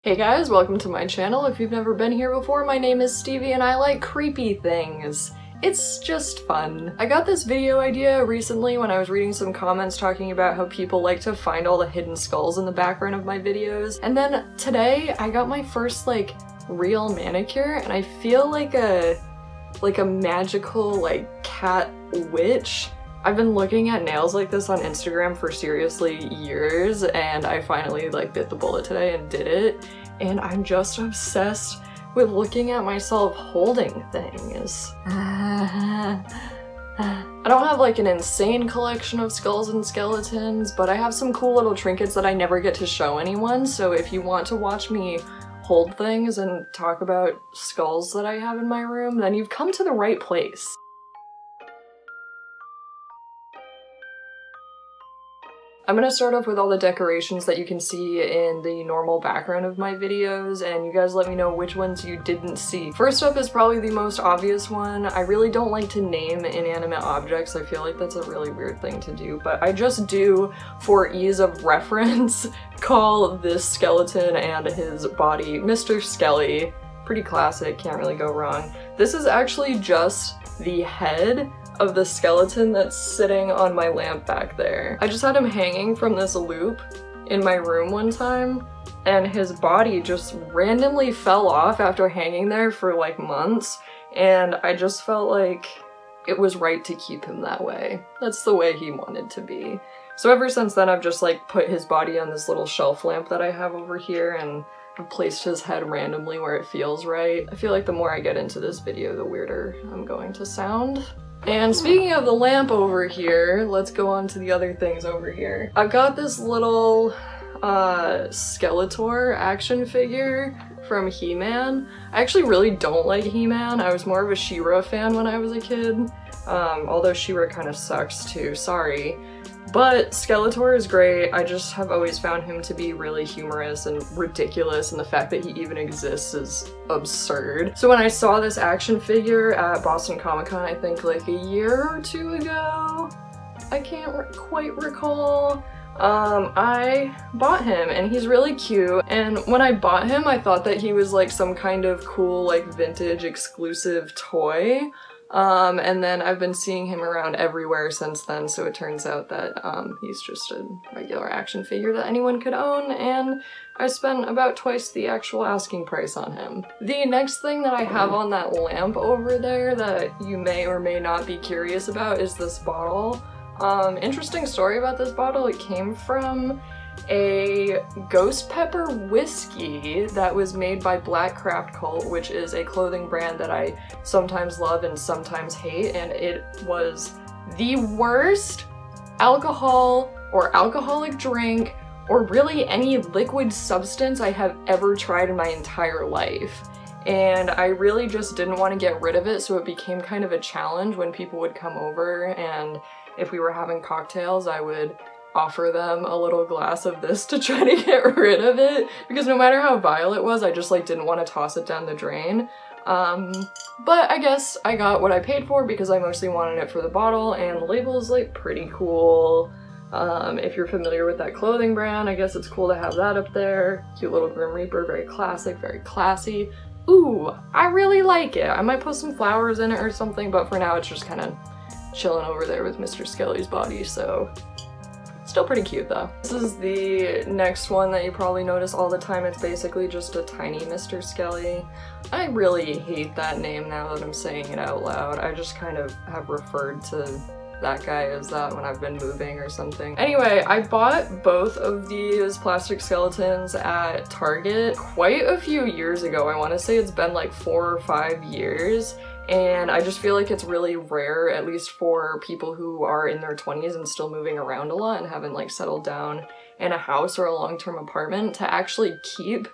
Hey guys, welcome to my channel. If you've never been here before, my name is Stevie and I like creepy things. It's just fun. I got this video idea recently when I was reading some comments talking about how people like to find all the hidden skulls in the background of my videos. And then today I got my first real manicure and I feel like a magical cat witch. I've been looking at nails like this on Instagram for seriously years and I finally bit the bullet today and did it. And I'm just obsessed with looking at myself holding things. I don't have an insane collection of skulls and skeletons, but I have some cool little trinkets that I never get to show anyone, so if you want to watch me hold things and talk about skulls that I have in my room, then you've come to the right place. I'm gonna start off with all the decorations that you can see in the normal background of my videos, and you guys let me know which ones you didn't see. First up is probably the most obvious one. I really don't like to name inanimate objects. I feel like that's a really weird thing to do, but I just do, for ease of reference, call this skeleton and his body Mr. Skelly. Pretty classic, can't really go wrong. This is actually just the head of the skeleton that's sitting on my lamp back there. I just had him hanging from this loop in my room one time, and his body just randomly fell off after hanging there for months, and I just felt like it was right to keep him that way. That's the way he wanted to be. So ever since then I've just put his body on this little shelf lamp that I have over here, and I've placed his head randomly where it feels right. I feel like the more I get into this video, the weirder I'm going to sound. And speaking of the lamp over here, let's go on to the other things over here. I've got this little Skeletor action figure from He-Man. I actually really don't like He-Man. I was more of a She-Ra fan when I was a kid, although She-Ra kind of sucks too, sorry. But Skeletor is great. I just have always found him to be really humorous and ridiculous, and the fact that he even exists is absurd. So when I saw this action figure at Boston Comic Con, I think a year or two ago, I can't quite recall, I bought him and he's really cute. And when I bought him, I thought that he was some kind of cool vintage exclusive toy. And then I've been seeing him around everywhere since then, so it turns out that he's just a regular action figure that anyone could own, and I spent about twice the actual asking price on him. The next thing that I have on that lamp over there that you may or may not be curious about is this bottle. Interesting story about this bottle. It came from a ghost pepper whiskey that was made by Black Craft Cult, which is a clothing brand that I sometimes love and sometimes hate, and it was the worst alcohol or alcoholic drink or really any liquid substance I have ever tried in my entire life. And I really just didn't want to get rid of it, so it became kind of a challenge when people would come over, and if we were having cocktails, I would offer them a little glass of this to try to get rid of it, because no matter how vile it was, I just didn't want to toss it down the drain. But I guess I got what I paid for because I mostly wanted it for the bottle, and the label is pretty cool. If you're familiar with that clothing brand, I guess it's cool to have that up there. Cute little Grim Reaper, very classic, very classy. Ooh, I really like it. I might put some flowers in it or something, but for now it's just kind of chilling over there with Mr. Skelly's body, so still pretty cute though. This is the next one that you probably notice all the time. It's basically just a tiny Mr. Skelly. I really hate that name now that I'm saying it out loud. I just kind of have referred to that guy as that when I've been moving or something. Anyway, I bought both of these plastic skeletons at Target quite a few years ago. I want to say it's been 4 or 5 years. And I just feel like it's really rare, at least for people who are in their 20s and still moving around a lot and haven't settled down in a house or a long-term apartment, to actually keep,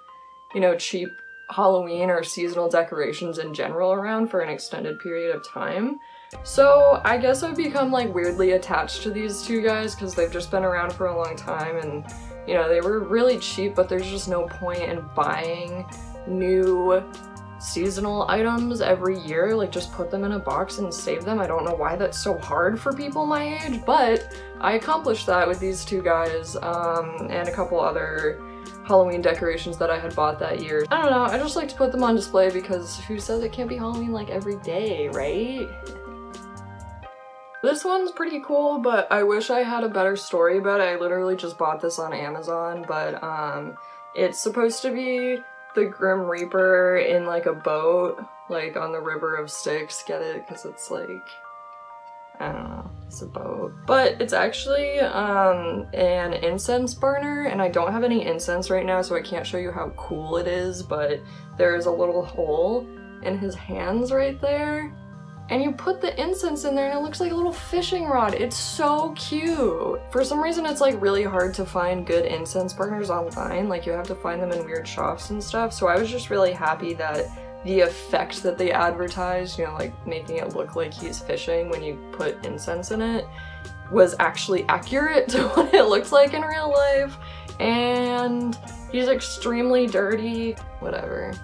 cheap Halloween or seasonal decorations in general around for an extended period of time. So I guess I've become weirdly attached to these two guys because they've just been around for a long time, and they were really cheap, but there's just no point in buying new seasonal items every year. Just put them in a box and save them. I don't know why that's so hard for people my age, but I accomplished that with these two guys and a couple other Halloween decorations that I had bought that year. I don't know, I just like to put them on display because who says it can't be Halloween like every day, right? This one's pretty cool, but I wish I had a better story about it. I literally just bought this on Amazon, but it's supposed to be the Grim Reaper in like a boat, like on the River of Styx. Get it? Because it's like, I don't know, it's a boat. But it's actually an incense burner, and I don't have any incense right now, so I can't show you how cool it is, but there's a little hole in his hands right there. And you put the incense in there and it looks like a little fishing rod. It's so cute. For some reason it's like really hard to find good incense burners online. Like you have to find them in weird shops and stuff. So I was just really happy that the effect that they advertised, you know, like making it look like he's fishing when you put incense in it, was actually accurate to what it looks like in real life. And he's extremely dirty. Whatever.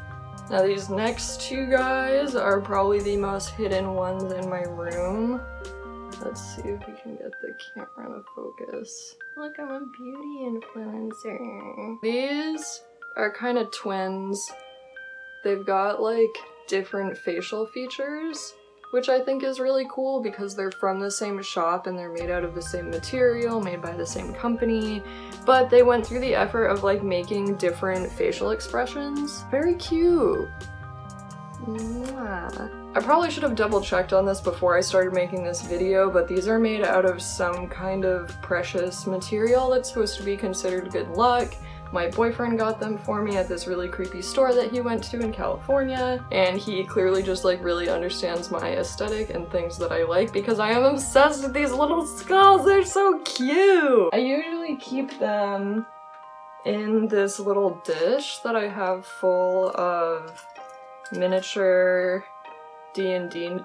Now these next two guys are probably the most hidden ones in my room. Let's see if we can get the camera to focus. Look, I'm a beauty influencer. These are kind of twins. They've got like different facial features, which I think is really cool because they're from the same shop and they're made out of the same material, made by the same company, but they went through the effort of like making different facial expressions. Very cute. Mwah. I probably should have double checked on this before I started making this video, but these are made out of some kind of precious material that's supposed to be considered good luck. My boyfriend got them for me at this really creepy store that he went to in California, and he clearly just like really understands my aesthetic and things that I like because I am obsessed with these little skulls. They're so cute! I usually keep them in this little dish that I have full of miniature D&D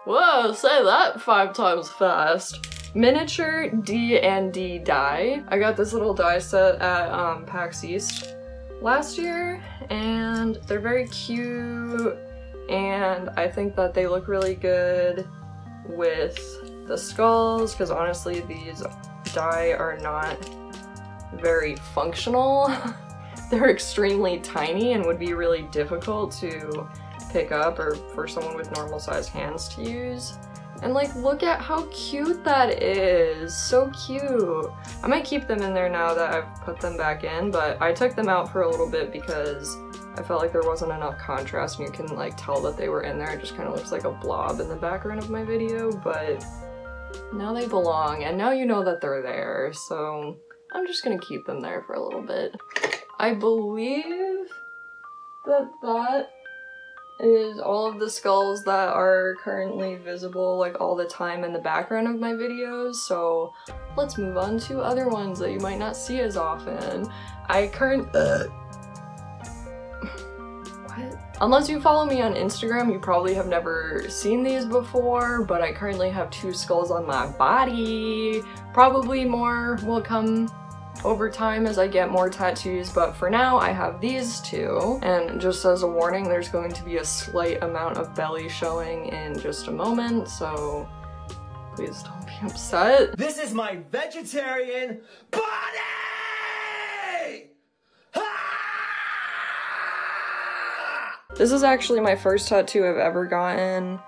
Whoa, say that 5 times fast. Miniature D&D die. I got this little die set at PAX East last year, and they're very cute, and I think that they look really good with the skulls, because honestly these die are not very functional. They're extremely tiny and would be really difficult to pick up or for someone with normal sized hands to use. And like, look at how cute that is. So cute. I might keep them in there now that I've put them back in, but I took them out for a little bit because I felt like there wasn't enough contrast and you can like tell that they were in there. It just kind of looks like a blob in the background of my video, but now they belong and now you know that they're there. So I'm just gonna keep them there for a little bit. I believe that that is all of the skulls that are currently visible like all the time in the background of my videos, so let's move on to other ones that you might not see as often. What? Unless you follow me on Instagram, you probably have never seen these before, but I currently have 2 skulls on my body. Probably more will come over time as I get more tattoos, but for now I have these 2. And just as a warning, there's going to be a slight amount of belly showing in just a moment, so please don't be upset. This is my vegetarian body! This is actually my first tattoo I've ever gotten.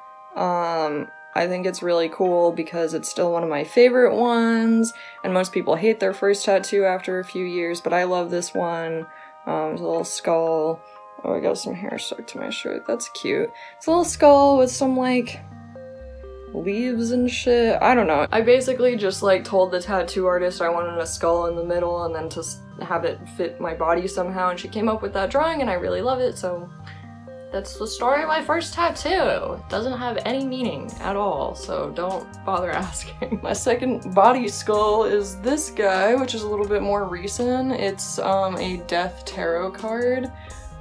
I think it's really cool because it's still one of my favorite ones, and most people hate their first tattoo after a few years, but I love this one. It's a little skull. Oh, I got some hair stuck to my shirt. That's cute. It's a little skull with some, like, leaves and shit. I don't know. I basically just, like, told the tattoo artist I wanted a skull in the middle and then to have it fit my body somehow, and she came up with that drawing, and I really love it, so that's the story of my first tattoo. It doesn't have any meaning at all, so don't bother asking. My second body skull is this guy, which is a little bit more recent. It's a death tarot card.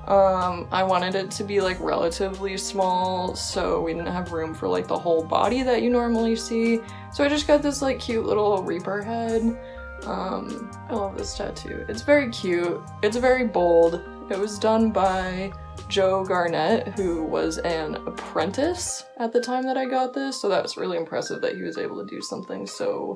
I wanted it to be like relatively small, so we didn't have room for like the whole body that you normally see. So I just got this like cute little reaper head. I love this tattoo. It's very cute. It's very bold. It was done by Joe Garnett, who was an apprentice at the time that I got this, so that was really impressive that he was able to do something so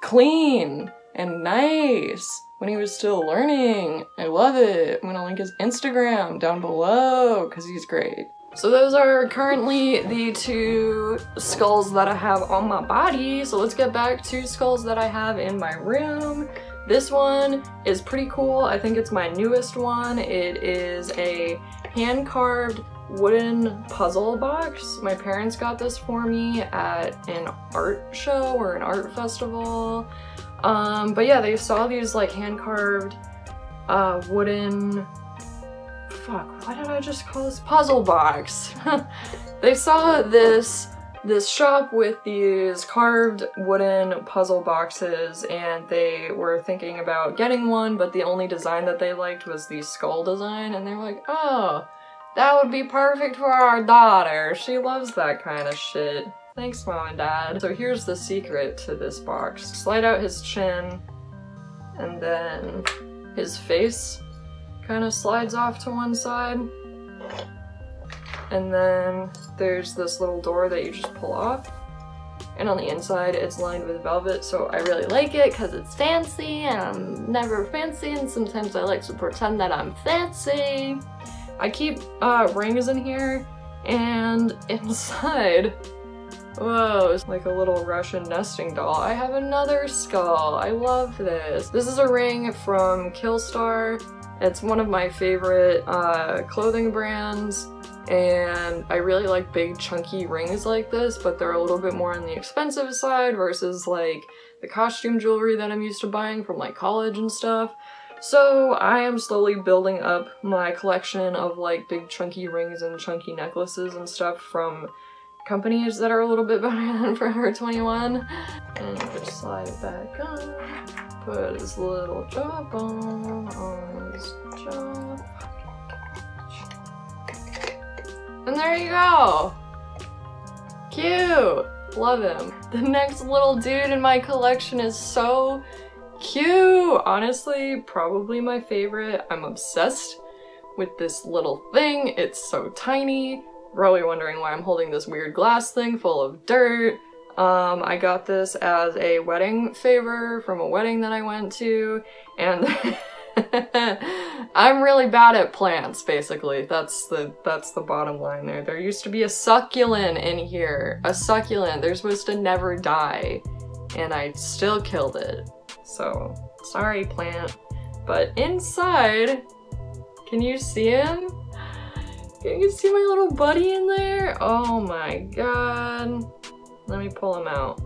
clean and nice. when he was still learning. I love it. I'm gonna link his Instagram down below because he's great. So those are currently the 2 skulls that I have on my body. So let's get back to skulls that I have in my room. This one is pretty cool. I think it's my newest one. It is a hand-carved wooden puzzle box. My parents got this for me at an art show or an art festival. But yeah, they saw these like hand-carved wooden, what did I just call this? Puzzle box. They saw this shop with these carved wooden puzzle boxes and they were thinking about getting one, but the only design that they liked was the skull design, and they were like, oh, that would be perfect for our daughter. She loves that kind of shit. Thanks, Mom and Dad. So here's the secret to this box. Slide out his chin, and then his face kind of slides off to one side. And then there's this little door that you just pull off. And on the inside, it's lined with velvet, so I really like it because it's fancy, and I'm never fancy, and sometimes I like to pretend that I'm fancy. I keep rings in here, and inside, whoa, it's like a little Russian nesting doll. I have another skull. I love this. This is a ring from Killstar. It's one of my favorite clothing brands, and I really like big chunky rings like this, but they're a little bit more on the expensive side versus like the costume jewelry that I'm used to buying from like college and stuff. So I am slowly building up my collection of like big chunky rings and chunky necklaces and stuff from companies that are a little bit better than Forever 21. And just slide it back on. Put his little jawbone on his jaw. And there you go! Cute! Love him. The next little dude in my collection is so cute! Honestly, probably my favorite. I'm obsessed with this little thing. It's so tiny. Probably wondering why I'm holding this weird glass thing full of dirt. I got this as a wedding favor from a wedding that I went to, and I'm really bad at plants, basically. That's the bottom line there. There used to be a succulent in here. A succulent. They're supposed to never die, and I still killed it. So, sorry, plant. But inside, can you see him? Can you see my little buddy in there? Oh my god. Let me pull him out.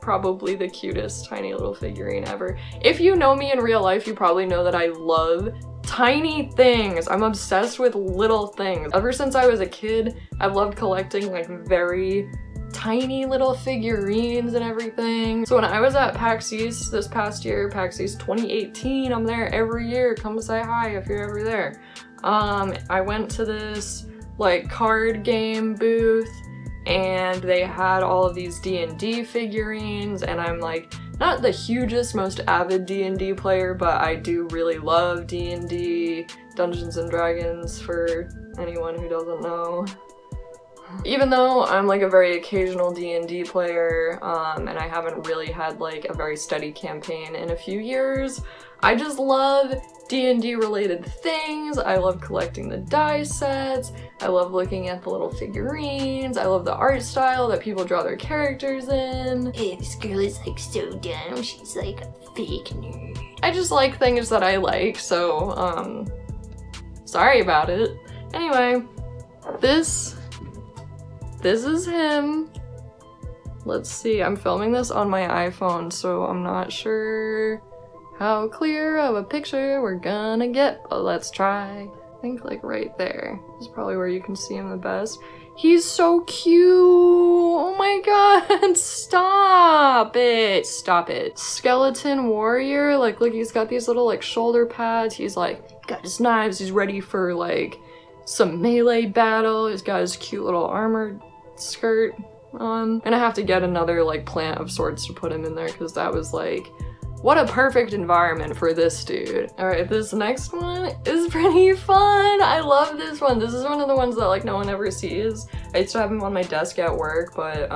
Probably the cutest tiny little figurine ever. If you know me in real life, you probably know that I love tiny things. I'm obsessed with little things. Ever since I was a kid, I've loved collecting like very tiny little figurines and everything. So when I was at PAX East this past year, PAX East 2018, I'm there every year. Come say hi if you're ever there. I went to this like card game booth, and they had all of these D&D figurines, and I'm like not the hugest, most avid D&D player, but I do really love D&D, Dungeons and Dragons, for anyone who doesn't know. Even though I'm like a very occasional D&D player, and I haven't really had like a very steady campaign in a few years, I just love D&D related things. I love collecting the die sets. I love looking at the little figurines. I love the art style that people draw their characters in. Hey, this girl is like so dumb. She's like a fake nerd. I just like things that I like, so, sorry about it. Anyway, this is him. Let's see, I'm filming this on my iPhone, so I'm not sure how clear of a picture we're gonna get, but let's try. I think like right there is probably where you can see him the best. He's so cute! Oh my god, stop it! Stop it. Skeleton warrior, like look, he's got these little like shoulder pads. He's like, got his knives, he's ready for like some melee battle. He's got his cute little armored skirt on. And I have to get another like plant of sorts to put him in there because that was like, what a perfect environment for this dude. Alright, this next one is pretty fun. I love this one. This is one of the ones that like no one ever sees. I used to have him on my desk at work, but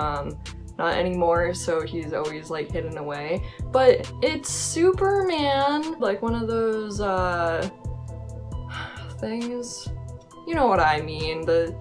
not anymore, so he's always like hidden away. But it's Superman, like one of those things, you know what I mean, the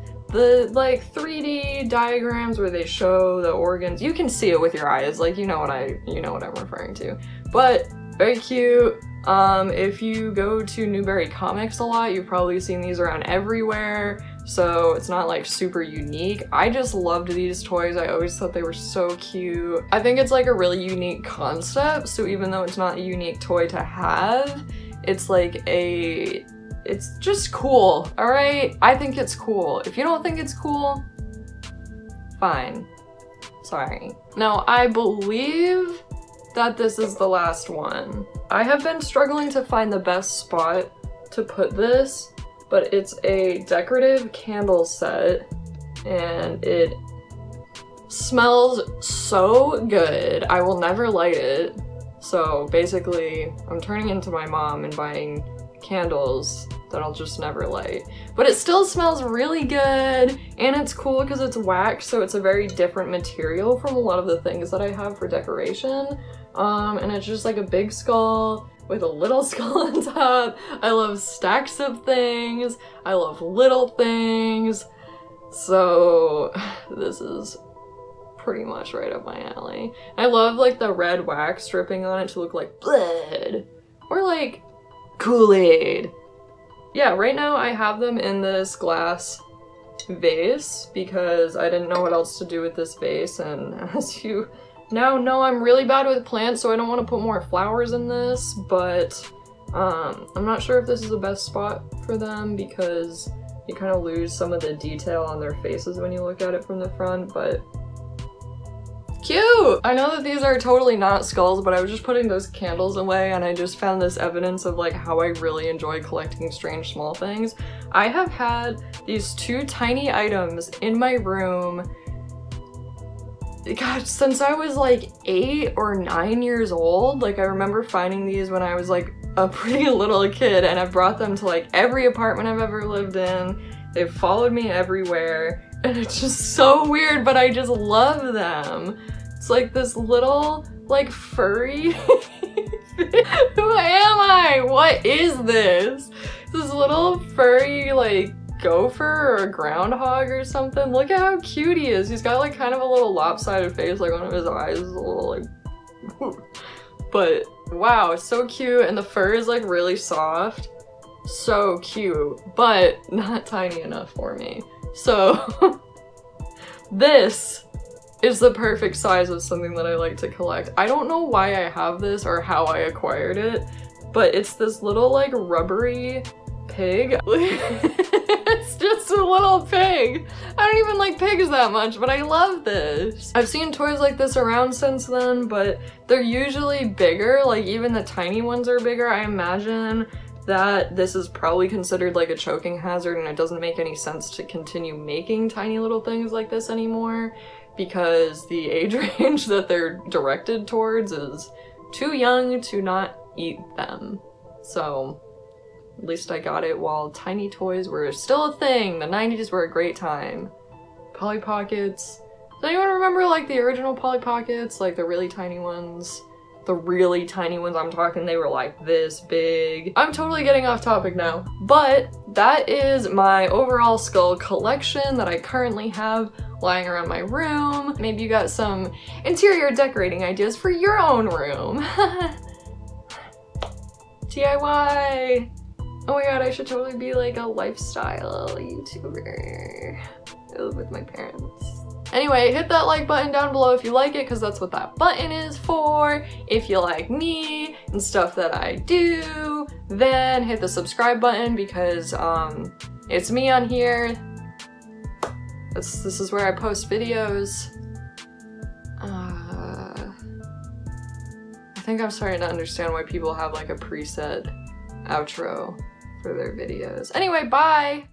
like 3D diagrams where they show the organs. You can see it with your eyes, like you know what I'm referring to. But very cute. If you go to Newberry Comics a lot, you've probably seen these around everywhere, so it's not like super unique. I just loved these toys. I always thought they were so cute. I think it's like a really unique concept, so even though it's not a unique toy to have, it's like it's just cool, alright? I think it's cool. If you don't think it's cool, fine. Sorry. Now, I believe that this is the last one. I have been struggling to find the best spot to put this, but it's a decorative candle set and it smells so good. I will never light it. So basically, I'm turning into my mom and buying candles that I'll just never light. But it still smells really good, and it's cool because it's wax, so it's a very different material from a lot of the things that I have for decoration. And it's just like a big skull with a little skull on top. I love stacks of things. I love little things. So this is pretty much right up my alley. I love like the red wax dripping on it to look like blood or like Kool-Aid. Yeah, right now I have them in this glass vase because I didn't know what else to do with this vase, and as you now know, I'm really bad with plants, so I don't want to put more flowers in this, but I'm not sure if this is the best spot for them because you kind of lose some of the detail on their faces when you look at it from the front, but cute! I know that these are totally not skulls, but I was just putting those candles away and I just found this evidence of like how I really enjoy collecting strange small things. I have had these two tiny items in my room, God, since I was like 8 or 9 years old. Like I remember finding these when I was like a pretty little kid, and I've brought them to like every apartment I've ever lived in. They've followed me everywhere, and it's just so weird, but I just love them. It's like this little, like, furry Who am I? What is this? This little furry, like, gopher or a groundhog or something. Look at how cute he is. He's got, like, kind of a little lopsided face, like, one of his eyes is a little, like, but, wow, it's so cute, and the fur is, like, really soft. So cute, but not tiny enough for me. So, this is the perfect size of something that I like to collect. I don't know why I have this or how I acquired it, but it's this little, like, rubbery pig. It's just a little pig. I don't even like pigs that much, but I love this. I've seen toys like this around since then, but they're usually bigger. Like, even the tiny ones are bigger. I imagine that this is probably considered like a choking hazard, and it doesn't make any sense to continue making tiny little things like this anymore because the age range that they're directed towards is too young to not eat them. So at least I got it while tiny toys were still a thing. The 90s were a great time. Polly Pockets. Does anyone remember like the original Polly Pockets? Like the really tiny ones? The really tiny ones, I'm talking, they were like this big. I'm totally getting off topic now, but that is my overall skull collection that I currently have lying around my room. Maybe you got some interior decorating ideas for your own room. DIY! Oh my god, I should totally be like a lifestyle YouTuber. I live with my parents. Anyway, hit that like button down below if you like it, because that's what that button is for. If you like me and stuff that I do, then hit the subscribe button because it's me on here. This is where I post videos. I think I'm starting to understand why people have like a preset outro for their videos. Anyway, bye!